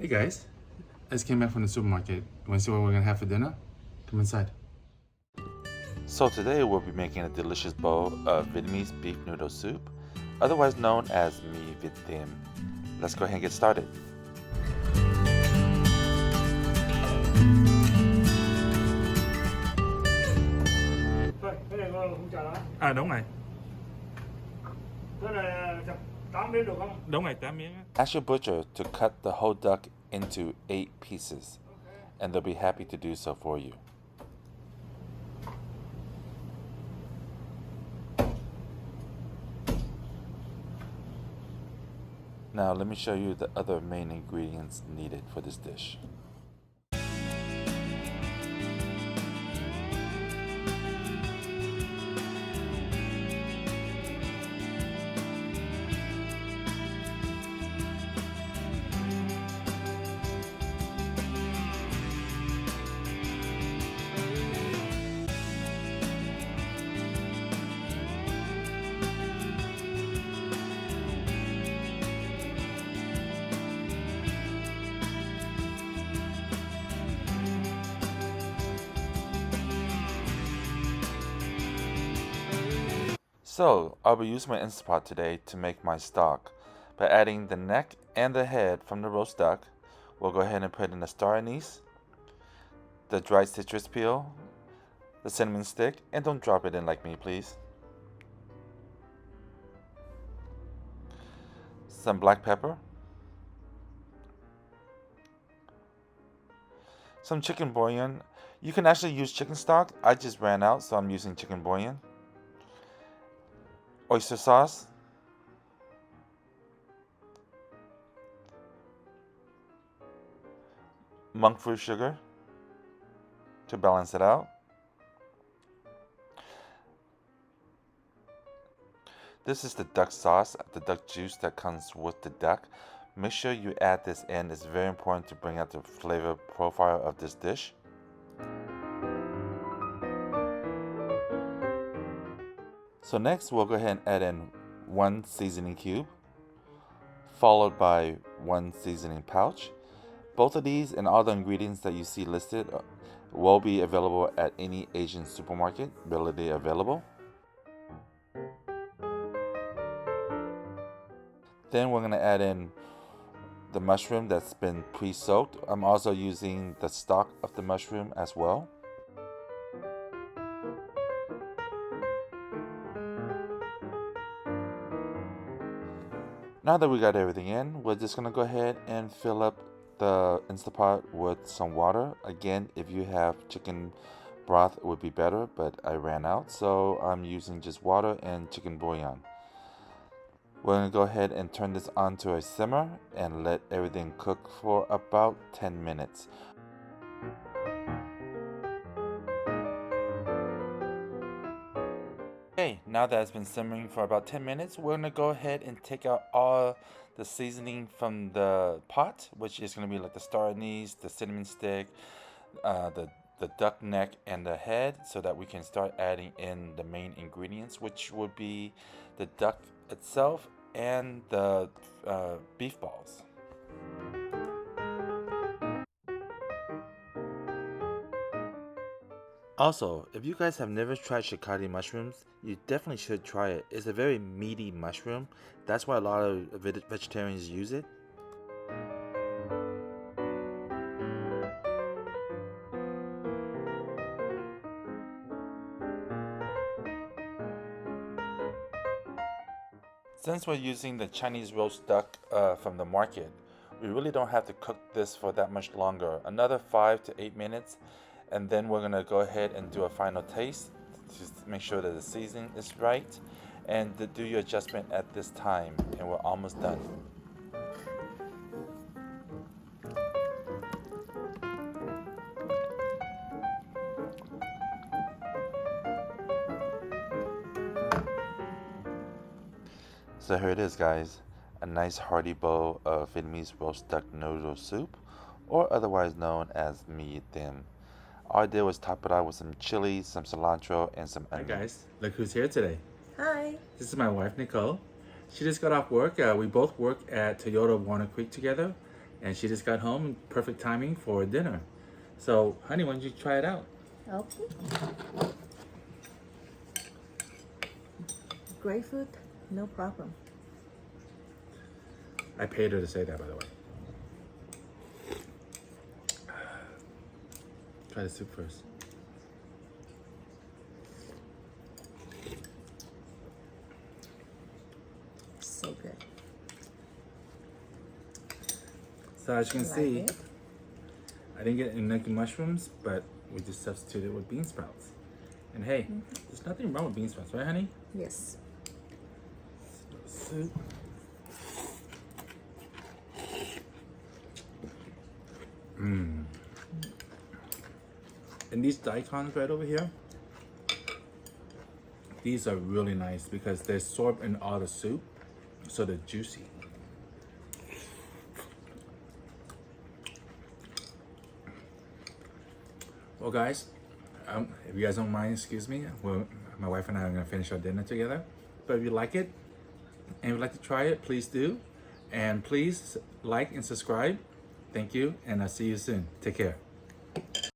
Hey guys, I just came back from the supermarket. You want to see what we're gonna have for dinner? Come inside. So today we'll be making a delicious bowl of Vietnamese beef noodle soup, otherwise known as Vit Tiem. Let's go ahead and get started. Cái này ngon không chả đó. Đúng rồi. Cái này 8 miếng được không? Đúng rồi, 8 miếng. Ask your butcher to cut the whole duck into 8 pieces, and they'll be happy to do so for you. Now let me show you the other main ingredients needed for this dish. So, I'll be using my Instapot today to make my stock. By adding the neck and the head from the roast duck, we'll go ahead and put in the Star Anise, the dried citrus peel, the cinnamon stick, and don't drop it in like me, please. Some black pepper, some chicken bouillon. You can actually use chicken stock. I just ran out, so I'm using chicken bouillon. Oyster sauce, monk fruit sugar to balance it out. This is the duck sauce, the duck juice that comes with the duck. Make sure you add this in. It's very important to bring out the flavor profile of this dish. So next we'll go ahead and add in 1 seasoning cube, followed by 1 seasoning pouch. Both of these and all the ingredients that you see listed will be available at any Asian supermarket, readily available. Then we're going to add in the mushroom that's been pre-soaked. I'm also using the stock of the mushroom as well. Now that we got everything in, we're just going to go ahead and fill up the Instapot with some water. Again, if you have chicken broth, it would be better, but I ran out, so I'm using just water and chicken bouillon. We're going to go ahead and turn this on to a simmer and let everything cook for about 10 minutes. Okay, now that it's been simmering for about 10 minutes, we're going to go ahead and take out all the seasoning from the pot, which is going to be like the star anise, the cinnamon stick, the duck neck, and the head, so that we can start adding in the main ingredients, which would be the duck itself and the beef balls. Also, if you guys have never tried Shiitake mushrooms, you definitely should try it. It's a very meaty mushroom. That's why a lot of vegetarians use it. Since we're using the Chinese roast duck from the market, we really don't have to cook this for that much longer. Another 5 to 8 minutes. And then we're gonna go ahead and do a final taste, just make sure that the seasoning is right, and to do your adjustment at this time, and we're almost done. So here it is, guys, a nice hearty bowl of Vietnamese roast duck noodle soup, or otherwise known as Vit Tiem. All I did was top it out with some chili, some cilantro, and some onion. Hi guys, look who's here today. Hi. This is my wife, Nicole. She just got off work. We both work at Toyota Warner Creek together. and she just got home. Perfect timing for dinner. So, honey, why don't you try it out? Okay. Great food, no problem. I paid her to say that, by the way. Try the soup first. So good. So as you can Like see, it. I didn't get any mushrooms, but we just substituted with bean sprouts. And hey, there's nothing wrong with bean sprouts, right, honey? Yes. Soup. Mmm. And these daikons right over here, these are really nice because they're sorbed in all the soup, so they're juicy. Well, guys, if you guys don't mind, excuse me, well, my wife and I are gonna finish our dinner together. But if you like it and would like to try it, please do. And please like and subscribe. Thank you, and I'll see you soon. Take care.